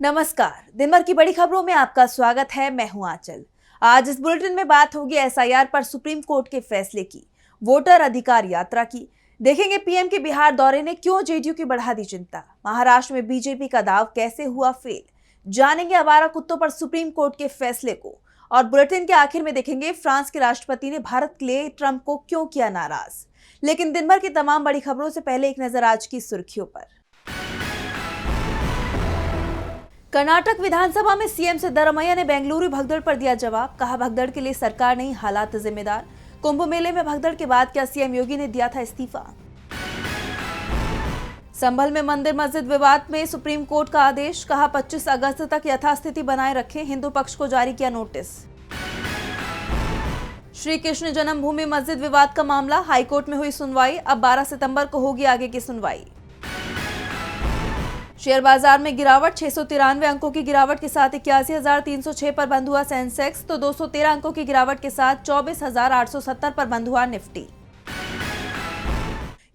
नमस्कार, दिन भर की बड़ी खबरों में आपका स्वागत है। मैं हूं आंचल। आज इस बुलेटिन में बात होगी एसआईआर पर सुप्रीम कोर्ट के फैसले की, वोटर अधिकार यात्रा की। देखेंगे पीएम के बिहार दौरे ने क्यों जेडीयू की बढ़ा दी चिंता, महाराष्ट्र में बीजेपी का दाव कैसे हुआ फेल। जानेंगे आवारा कुत्तों पर सुप्रीम कोर्ट के फैसले को, और बुलेटिन के आखिर में देखेंगे फ्रांस के राष्ट्रपति ने भारत के लिए ट्रंप को क्यों किया नाराज। लेकिन दिन भर की तमाम बड़ी खबरों से पहले एक नजर आज की सुर्खियों पर। कर्नाटक विधानसभा में सीएम सिद्धरामैया ने बेंगलुरु भगदड़ पर दिया जवाब। कहा, भगदड़ के लिए सरकार नहीं, हालात जिम्मेदार। कुंभ मेले में भगदड़ के बाद क्या सीएम योगी ने दिया था इस्तीफा। संभल में मंदिर मस्जिद विवाद में सुप्रीम कोर्ट का आदेश। कहा, 25 अगस्त तक यथास्थिति बनाए रखें, हिंदू पक्ष को जारी किया नोटिस। श्री कृष्ण जन्मभूमि मस्जिद विवाद का मामला हाईकोर्ट में हुई सुनवाई। अब 12 सितंबर को होगी आगे की सुनवाई। शेयर बाजार में गिरावट, 693 अंकों की गिरावट के साथ 81,306 पर बंद हुआ सेंसेक्स, तो 213 अंकों की गिरावट के साथ 24,870 पर बंद हुआ निफ्टी।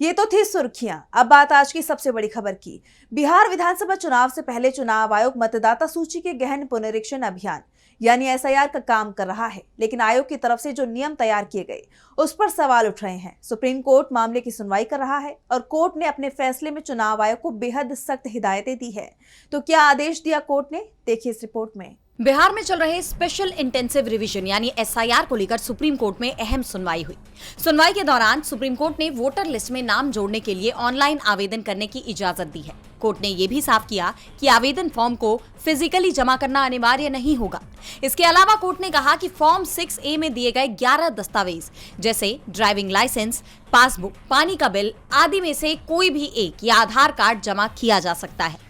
ये तो थी सुर्खियां। अब बात आज की सबसे बड़ी खबर की। बिहार विधानसभा चुनाव से पहले चुनाव आयोग मतदाता सूची के गहन पुनरीक्षण अभियान यानी एसआईआर का काम कर रहा है, लेकिन आयोग की तरफ से जो नियम तैयार किए गए उस पर सवाल उठ रहे हैं। सुप्रीम कोर्ट मामले की सुनवाई कर रहा है और कोर्ट ने अपने फैसले में चुनाव आयोग को बेहद सख्त हिदायतें दी है। तो क्या आदेश दिया कोर्ट ने, देखिए इस रिपोर्ट में। बिहार में चल रहे स्पेशल इंटेंसिव रिवीजन यानी एसआईआर को लेकर सुप्रीम कोर्ट में अहम सुनवाई हुई। सुनवाई के दौरान सुप्रीम कोर्ट ने वोटर लिस्ट में नाम जोड़ने के लिए ऑनलाइन आवेदन करने की इजाजत दी है। कोर्ट ने यह भी साफ किया कि आवेदन फॉर्म को फिजिकली जमा करना अनिवार्य नहीं होगा। इसके अलावा कोर्ट ने कहा कि फॉर्म 6A में दिए गए 11 दस्तावेज जैसे ड्राइविंग लाइसेंस, पासबुक, पानी का बिल आदि में से कोई भी एक या आधार कार्ड जमा किया जा सकता है।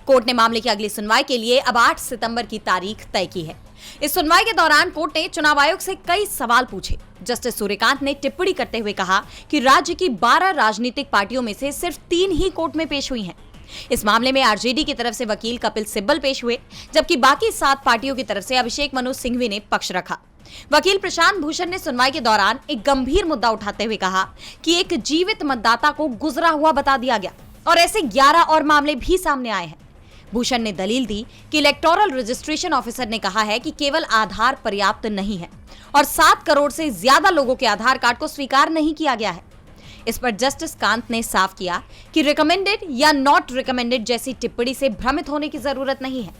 कोर्ट ने मामले की अगली सुनवाई के लिए अब 8 सितंबर की तारीख तय की है। इस सुनवाई के दौरान कोर्ट ने चुनाव आयोग से कई सवाल पूछे। जस्टिस सूर्यकांत ने टिप्पणी करते हुए कहा कि राज्य की 12 राजनीतिक पार्टियों में से सिर्फ 3 ही कोर्ट में पेश हुई हैं। इस मामले में आरजेडी की तरफ से वकील कपिल सिब्बल पेश हुए, जबकि बाकी 7 पार्टियों की तरफ से अभिषेक मनु सिंघवी ने पक्ष रखा। वकील प्रशांत भूषण ने सुनवाई के दौरान एक गंभीर मुद्दा उठाते हुए कहा कि एक जीवित मतदाता को गुजरा हुआ बता दिया गया और ऐसे 11 और मामले भी सामने आए हैं। भूषण ने दलील दी कि इलेक्टोरल रजिस्ट्रेशन ऑफिसर ने कहा है कि केवल आधार पर्याप्त नहीं है और 7 करोड़ से ज्यादा लोगों के आधार कार्ड को स्वीकार नहीं किया गया है। इस पर जस्टिस कांत ने साफ किया कि रिकमेंडेड या नॉट रिकमेंडेड जैसी टिप्पणी से भ्रमित होने की जरूरत नहीं है,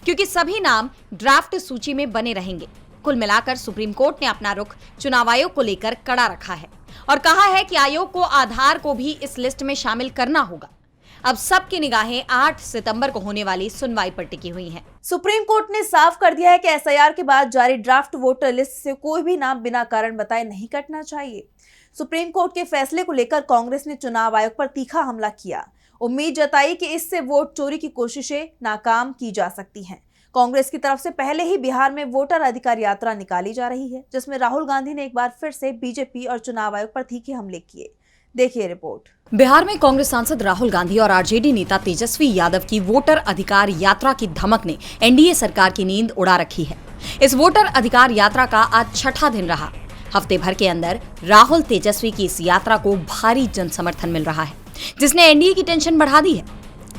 क्योंकि सभी नाम ड्राफ्ट सूची में बने रहेंगे। कुल मिलाकर सुप्रीम कोर्ट ने अपना रुख चुनाव आयोग को लेकर कड़ा रखा है और कहा है कि आयोग को आधार को भी इस लिस्ट में शामिल करना होगा। अब सबकी निगाहें 8 सितंबर को होने वाली सुनवाई पर टिकी हुई हैं। सुप्रीम कोर्ट ने साफ कर दिया है कि एसआईआर के बाद जारी ड्राफ्ट वोटर लिस्ट से कोई भी नाम बिना कारण बताए नहीं कटना चाहिए। सुप्रीम कोर्ट के फैसले को लेकर कांग्रेस ने चुनाव आयोग पर तीखा हमला किया, उम्मीद जताई कि इससे वोट चोरी की कोशिशें नाकाम की जा सकती हैं। कांग्रेस की तरफ से पहले ही बिहार में वोटर अधिकार यात्रा निकाली जा रही है, जिसमें राहुल गांधी ने एक बार फिर से बीजेपी और चुनाव आयोग पर तीखे हमले किए। देखिए रिपोर्ट। बिहार में कांग्रेस सांसद राहुल गांधी और आरजेडी नेता तेजस्वी यादव की वोटर अधिकार यात्रा की धमक ने एनडीए सरकार की नींद उड़ा रखी है। इस वोटर अधिकार यात्रा का आज छठा दिन रहा। हफ्ते भर के अंदर राहुल तेजस्वी की इस यात्रा को भारी जन समर्थन मिल रहा है, जिसने एनडीए की टेंशन बढ़ा दी है।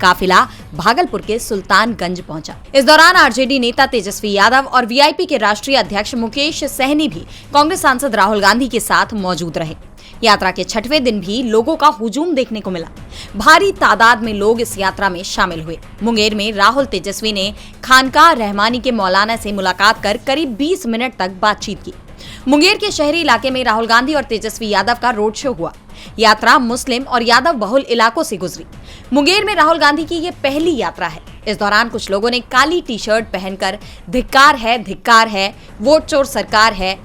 काफिला भागलपुर के सुल्तानगंज पहुंचा। इस दौरान आरजेडी नेता तेजस्वी यादव और वीआईपी के राष्ट्रीय अध्यक्ष मुकेश सहनी भी कांग्रेस सांसद राहुल गांधी के साथ मौजूद रहे। यात्रा के 6वें दिन भी लोगों का हुजूम देखने को मिला। भारी तादाद में लोग इस यात्रा में शामिल हुए। मुंगेर में राहुल तेजस्वी ने खानकाह रहमानी के मौलाना से मुलाकात कर करीब 20 मिनट तक बातचीत की। मुंगेर के शहरी इलाके में राहुल गांधी और तेजस्वी यादव का रोड शो हुआ। यात्रा मुस्लिम और यादव बहुल इलाकों से गुजरी। मुंगेर में राहुल गांधी की ये पहली यात्रा है। इस दौरान कुछ लोगों ने काली टी-शर्ट पहनकर धिक्कार है, वोट चोर सरकार है,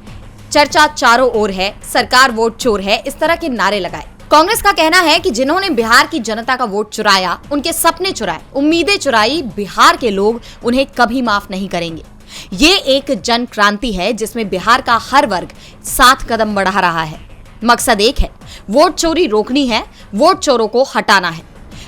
चर्चा चारों ओर है, सरकार वोट चोर है, इस तरह के नारे लगाए। कांग्रेस का कहना है कि जिन्होंने बिहार की जनता का वोट चुराया, उनके सपने चुराए, उम्मीदें चुराई, बिहार के लोग उन्हें कभी माफ नहीं करेंगे। ये एक जन क्रांति है जिसमें बिहार का हर वर्ग 7 कदम बढ़ा रहा है। मकसद एक है, वोट चोरी रोकनी है, वोट चोरों को हटाना है।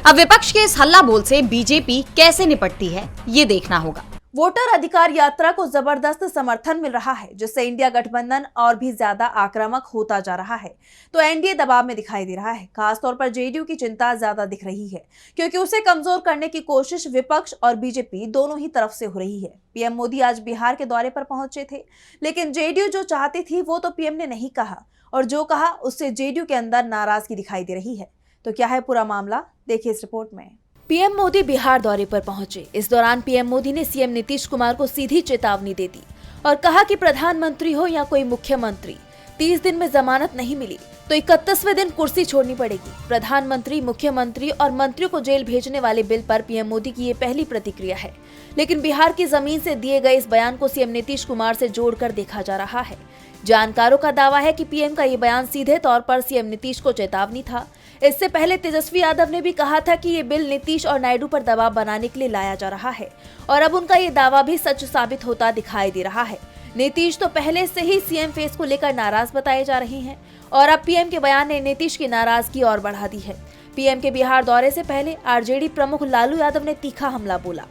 अब विपक्ष के इस हल्ला बोल से बीजेपी कैसे निपटती है, ये देखना होगा। वोटर अधिकार यात्रा को जबरदस्त समर्थन मिल रहा है, जिससे इंडिया गठबंधन और भी ज्यादा आक्रामक होता जा रहा है। तो एनडीए दबाव में दिखाई दे रहा है। खासतौर पर जेडीयू की चिंता ज्यादा दिख रही है, क्योंकि उसे कमजोर करने की कोशिश विपक्ष और बीजेपी दोनों ही तरफ से हो रही है। पीएम मोदी आज बिहार के दौरे पर पहुंचे थे, लेकिन जेडीयू जो चाहती थी वो तो पीएम ने नहीं कहा, और जो कहा उससे जेडीयू के अंदर नाराजगी दिखाई दे रही है। तो क्या है पूरा मामला, देखिए इस रिपोर्ट में। पीएम मोदी बिहार दौरे पर पहुंचे। इस दौरान पीएम मोदी ने सीएम नीतीश कुमार को सीधी चेतावनी दे दी और कहा कि प्रधानमंत्री हो या कोई मुख्यमंत्री, 30 दिन में जमानत नहीं मिली तो 31वें दिन कुर्सी छोड़नी पड़ेगी। प्रधानमंत्री, मुख्यमंत्री और मंत्रियों को जेल भेजने वाले बिल पर पीएम मोदी की ये पहली प्रतिक्रिया है, लेकिन बिहार की जमीन से दिए गए इस बयान को सीएम नीतीश कुमार से जोड़कर देखा जा रहा है। जानकारों का दावा है कि पीएम का ये बयान सीधे तौर पर सीएम नीतीश को चेतावनी था। इससे पहले तेजस्वी यादव ने भी कहा था कि ये बिल नीतीश और नायडू पर दबाव बनाने के लिए लाया जा रहा है, और अब उनका ये दावा भी सच साबित होता दिखाई दे रहा है। नीतीश तो पहले से ही सीएम फेस को लेकर नाराज बताए जा रहे हैं, और अब पीएम के बयान ने नीतीश की नाराजगी और बढ़ा दी है। पीएम के बिहार दौरे से पहले आरजेडी प्रमुख लालू यादव ने तीखा हमला बोला।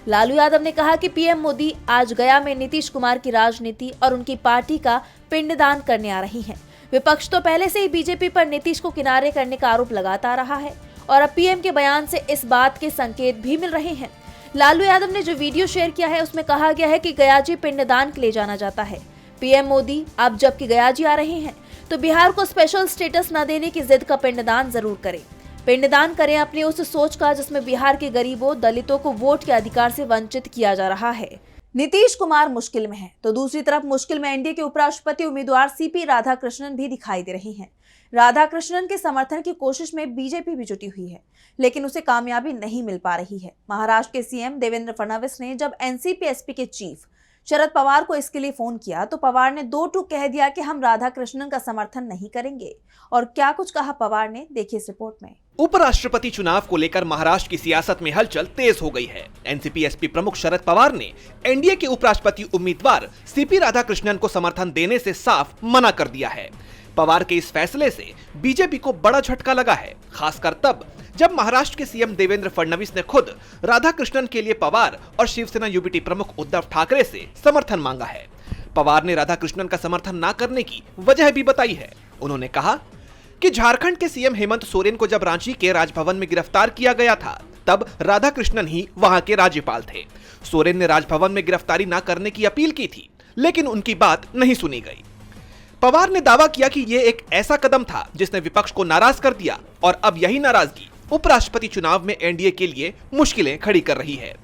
लालू यादव ने कहा कि पीएम मोदी आज गया में नीतीश कुमार की राजनीति और उनकी पार्टी का पिंडदान करने आ रही हैं। विपक्ष तो पहले से ही बीजेपी पर नीतीश को किनारे करने का आरोप लगाता रहा है, और अब पीएम के बयान से इस बात के संकेत भी मिल रहे हैं। लालू यादव ने जो वीडियो शेयर किया है उसमें कहा गया है कि गयाजी पिंडदान के लिए जाना जाता है। पीएम मोदी अब जबकि गयाजी आ रहे हैं तो बिहार को स्पेशल स्टेटस न देने की जिद का पिंडदान जरूर करें। पिंडदान करें अपनी उस सोच का जिसमें बिहार के गरीबों, दलितों को वोट के अधिकार से वंचित किया जा रहा है। नीतीश कुमार मुश्किल में हैं, तो दूसरी तरफ मुश्किल में एनडीए के उपराष्ट्रपति उम्मीदवार सीपी राधाकृष्णन भी दिखाई दे रही हैं। राधाकृष्णन के समर्थन की कोशिश में बीजेपी भी जुटी हुई है, लेकिन उसे कामयाबी नहीं मिल पा रही है। महाराष्ट्र के सीएम देवेंद्र फडणवीस ने जब एनसीपी-एसपी के चीफ शरद पवार को इसके लिए फोन किया तो पवार ने 2 टूक कह दिया कि हम राधाकृष्णन का समर्थन नहीं करेंगे। और क्या कुछ कहा पवार ने, देखिए इस रिपोर्ट में। उपराष्ट्रपति चुनाव को लेकर महाराष्ट्र की सियासत में हलचल तेज हो गई है। एनसीपी-एसपी प्रमुख शरद पवार ने एनडीए के उपराष्ट्रपति उम्मीदवार सीपी राधाकृष्णन को समर्थन देने से साफ मना कर दिया है। पवार के इस फैसले से बीजेपी को बड़ा झटका लगा है, खासकर तब जब महाराष्ट्र के सीएम देवेंद्र फडणवीस ने खुद राधाकृष्णन के लिए पवार और शिवसेना यूबीटी प्रमुख उद्धव ठाकरे से समर्थन मांगा है। पवार ने राधाकृष्णन का समर्थन न करने की वजह भी बताई है। उन्होंने कहा कि झारखंड के सीएम हेमंत सोरेन को जब रांची के राजभवन में गिरफ्तार किया गया था तब राधाकृष्णन ही वहां के राज्यपाल थे। सोरेन ने राजभवन में गिरफ्तारी न करने की अपील की थी, लेकिन उनकी बात नहीं सुनी गई। पवार ने दावा किया कि ये एक ऐसा कदम था जिसने विपक्ष को नाराज कर दिया, और अब यही नाराजगी उपराष्ट्रपति चुनाव में एनडीए के लिए मुश्किलें खड़ी कर रही है।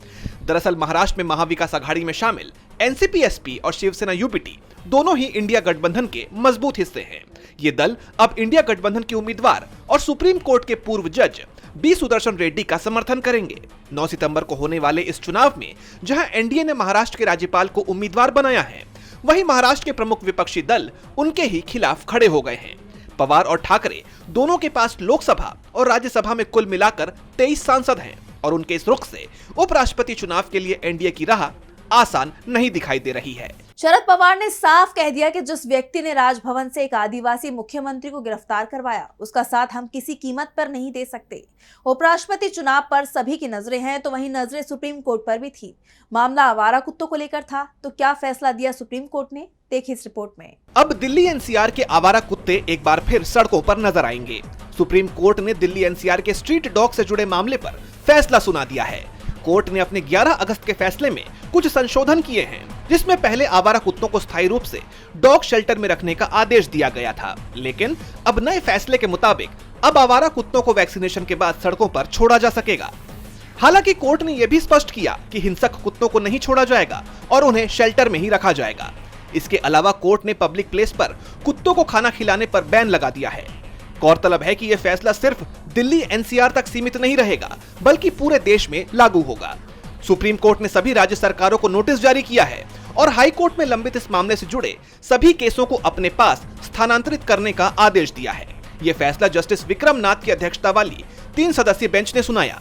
दरअसल महाराष्ट्र में महाविकास आघाड़ी में शामिल एनसीपी-एसपी और शिवसेना यूबीटी दोनों ही इंडिया गठबंधन के मजबूत हिस्से हैं। ये दल अब इंडिया गठबंधन के उम्मीदवार और सुप्रीम कोर्ट के पूर्व जज बी सुदर्शन रेड्डी का समर्थन करेंगे। 9 सितंबर को होने वाले इस चुनाव में जहां एनडीए ने महाराष्ट्र के राज्यपाल को उम्मीदवार बनाया है, वहीं महाराष्ट्र के प्रमुख विपक्षी दल उनके ही खिलाफ खड़े हो गए हैं। पवार और ठाकरे दोनों के पास लोकसभा और राज्यसभा में कुल मिलाकर 23 सांसद हैं, और उनके इस रुख से उपराष्ट्रपति चुनाव के लिए एनडीए की राह आसान नहीं दिखाई दे रही है। शरद पवार ने साफ कह दिया कि जिस व्यक्ति ने राजभवन से एक आदिवासी मुख्यमंत्री को गिरफ्तार करवाया, उसका साथ हम किसी कीमत पर नहीं दे सकते। उपराष्ट्रपति चुनाव पर सभी की नजरें हैं, तो वहीं नजरें सुप्रीम कोर्ट पर भी थी। मामला आवारा कुत्तों को लेकर था, तो क्या फैसला दिया सुप्रीम कोर्ट ने, देखिए इस रिपोर्ट में। अब दिल्ली एनसीआर के आवारा कुत्ते एक बार फिर सड़कों पर नजर आएंगे। सुप्रीम कोर्ट ने दिल्ली एनसीआर के स्ट्रीट डॉग से जुड़े मामले पर फैसला सुना दिया है। कोर्ट ने अपने 11 अगस्त के फैसले में कुछ संशोधन किए हैं, जिसमें पहले आवारा कुत्तों को स्थायी रूप से डॉग शेल्टर में रखने का आदेश दिया गया था, लेकिन अब नए फैसले के मुताबिक अब आवारा कुत्तों को वैक्सीनेशन के बाद सड़कों पर छोड़ा जा सकेगा। हालांकि कोर्ट ने यह भी स्पष्ट किया कि हिंसक कुत्तों को नहीं छोड़ा जाएगा और उन्हें शेल्टर में ही रखा जाएगा। इसके अलावा कोर्ट ने पब्लिक प्लेस पर कुत्तों को खाना खिलाने पर बैन लगा दिया है। गौरतलब है कि यह फैसला सिर्फ दिल्ली एनसीआर तक सीमित नहीं रहेगा, बल्कि पूरे देश में लागू होगा। सुप्रीम कोर्ट ने सभी राज्य सरकारों को नोटिस जारी किया है और हाई कोर्ट में लंबित इस मामले से जुड़े सभी केसों को अपने पास स्थानांतरित करने का आदेश दिया है। यह फैसला जस्टिस विक्रम नाथ की अध्यक्षता वाली 3 सदस्यीय बेंच ने सुनाया।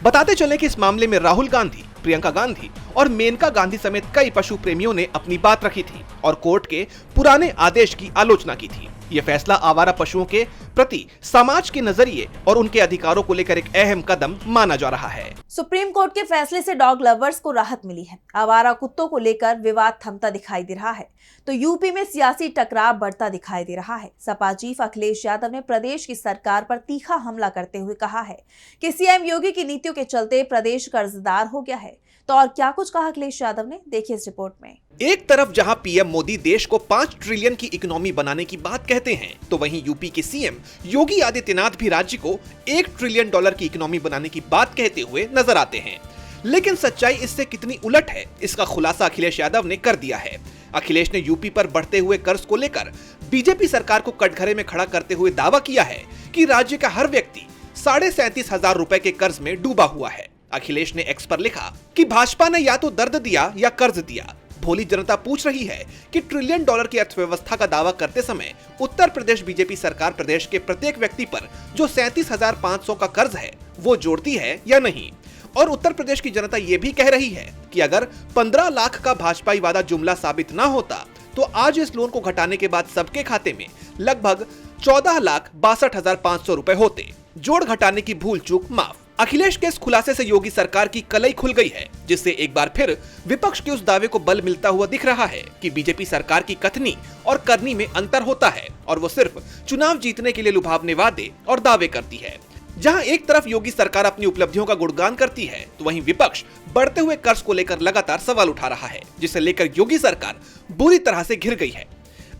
बताते चले कि इस मामले में राहुल गांधी, प्रियंका गांधी और मेनका गांधी समेत कई पशु प्रेमियों ने अपनी बात रखी थी और कोर्ट के पुराने आदेश की आलोचना की थी। ये फैसला आवारा पशुओं के प्रति समाज के नजरिए और उनके अधिकारों को लेकर एक अहम कदम माना जा रहा है। सुप्रीम कोर्ट के फैसले से डॉग लवर्स को राहत मिली है। आवारा कुत्तों को लेकर विवाद थमता दिखाई दे रहा है तो यूपी में सियासी टकराव बढ़ता दिखाई दे रहा है। सपा चीफ अखिलेश यादव ने प्रदेश की सरकार पर तीखा हमला करते हुए कहा है कि सीएम योगी की नीतियों के चलते प्रदेश कर्जदार हो गया है। तो और क्या कुछ कहा अखिलेश यादव ने, देखिए इस रिपोर्ट में। एक तरफ जहां पीएम मोदी देश को 5 ट्रिलियन की इकोनॉमी बनाने की बात कहते हैं, तो वहीं यूपी के सीएम योगी आदित्यनाथ भी राज्य को $1 ट्रिलियन की इकोनॉमी बनाने की बात कहते हुए नजर आते हैं। लेकिन सच्चाई इससे कितनी उलट है, इसका खुलासा अखिलेश यादव ने कर दिया है। अखिलेश ने यूपी पर बढ़ते हुए कर्ज को लेकर बीजेपी सरकार को कटघरे में खड़ा करते हुए दावा किया है कि राज्य का हर व्यक्ति 37,500 रुपए के कर्ज में डूबा हुआ है। अखिलेश ने एक्स पर लिखा कि भाजपा ने या तो दर्द दिया या कर्ज दिया। भोली जनता पूछ रही है कि $1 ट्रिलियन की अर्थव्यवस्था का दावा करते समय उत्तर प्रदेश बीजेपी सरकार प्रदेश के प्रत्येक व्यक्ति पर जो 37,500 का कर्ज है वो जोड़ती है या नहीं। और उत्तर प्रदेश की जनता ये भी कह रही है कि अगर 15 लाख का भाजपाई वादा जुमला साबित ना होता तो आज इस लोन को घटाने के बाद सबके खाते में लगभग 14,62,500 रुपए होते। जोड़ घटाने की भूल चूक माफ। अखिलेश के इस खुलासे से योगी सरकार की कलई खुल गई है, जिससे एक बार फिर विपक्ष के उस दावे को बल मिलता हुआ दिख रहा है कि बीजेपी सरकार की कथनी और करनी में अंतर होता है और वो सिर्फ चुनाव जीतने के लिए लुभावने वादे और दावे करती है। जहां एक तरफ योगी सरकार अपनी उपलब्धियों का गुणगान करती है तो वहीं विपक्ष बढ़ते हुए कर्ज को लेकर लगातार सवाल उठा रहा है, जिसे लेकर योगी सरकार बुरी तरह से घिर गई है।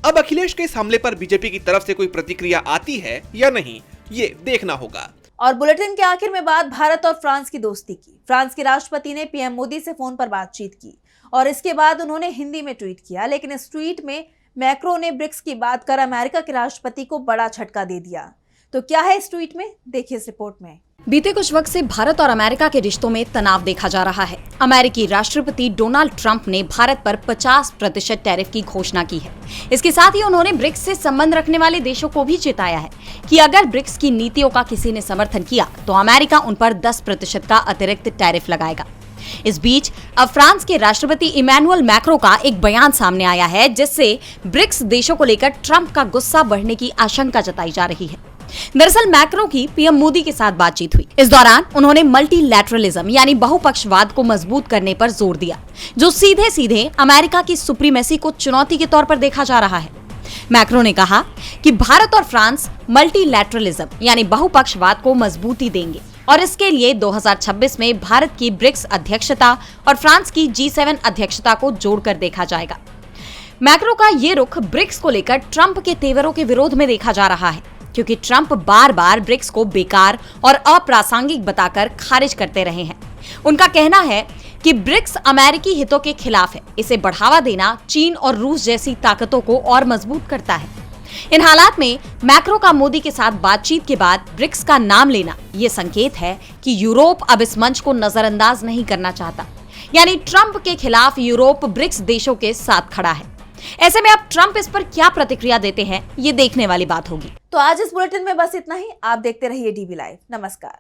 अब अखिलेश के इस हमले पर बीजेपी की तरफ से कोई प्रतिक्रिया आती है या नहीं, ये देखना होगा। और बुलेटिन के आखिर में बात भारत और फ्रांस की दोस्ती की। फ्रांस के राष्ट्रपति ने पीएम मोदी से फोन पर बातचीत की और इसके बाद उन्होंने हिंदी में ट्वीट किया, लेकिन इस ट्वीट में मैक्रो ने ब्रिक्स की बात कर अमेरिका के राष्ट्रपति को बड़ा झटका दे दिया। तो क्या है इस ट्वीट में, देखिए इस रिपोर्ट में। बीते कुछ वक्त से भारत और अमेरिका के रिश्तों में तनाव देखा जा रहा है। अमेरिकी राष्ट्रपति डोनाल्ड ट्रंप ने भारत पर 50% टैरिफ की घोषणा की है। इसके साथ ही उन्होंने ब्रिक्स से संबंध रखने वाले देशों को भी चेताया है कि अगर ब्रिक्स की नीतियों का किसी ने समर्थन किया तो अमेरिका उन पर 10% का अतिरिक्त टैरिफ लगाएगा। इस बीच अब फ्रांस के राष्ट्रपति इमैनुअल मैक्रो का एक बयान सामने आया है, जिससे ब्रिक्स देशों को लेकर ट्रंप का गुस्सा बढ़ने की आशंका जताई जा रही है। दरअसल मैक्रो की पीएम मोदी के साथ बातचीत हुई। इस दौरान उन्होंने मल्टीलैटरलिज्म यानी बहुपक्षवाद को मजबूत करने पर जोर दिया, जो सीधे सीधे अमेरिका की सुप्रीमेसी को चुनौती के तौर पर देखा जा रहा है। मैक्रो ने कहा कि भारत और फ्रांस मल्टीलैटरलिज्म यानी बहुपक्षवाद को मजबूती देंगे और इसके लिए 2026 में भारत की ब्रिक्स अध्यक्षता और फ्रांस की G7 अध्यक्षता को जोड़कर देखा जाएगा। मैक्रो का ये रुख ब्रिक्स को लेकर ट्रंप के तेवरों के विरोध में देखा जा रहा है, क्योंकि ट्रंप बार बार ब्रिक्स को बेकार और अप्रासंगिक बताकर खारिज करते रहे हैं। उनका कहना है कि ब्रिक्स अमेरिकी हितों के खिलाफ है। इसे बढ़ावा देना चीन और रूस जैसी ताकतों को और मजबूत करता है। इन हालात में मैक्रो का मोदी के साथ बातचीत के बाद ब्रिक्स का नाम लेना ये संकेत है कि यूरोप अब इस मंच को नजरअंदाज नहीं करना चाहता, यानी ट्रंप के खिलाफ यूरोप ब्रिक्स देशों के साथ खड़ा है। ऐसे में अब ट्रंप इस पर क्या प्रतिक्रिया देते हैं, ये देखने वाली बात होगी। तो आज इस बुलेटिन में बस इतना ही। आप देखते रहिए डीबी लाइव। नमस्कार।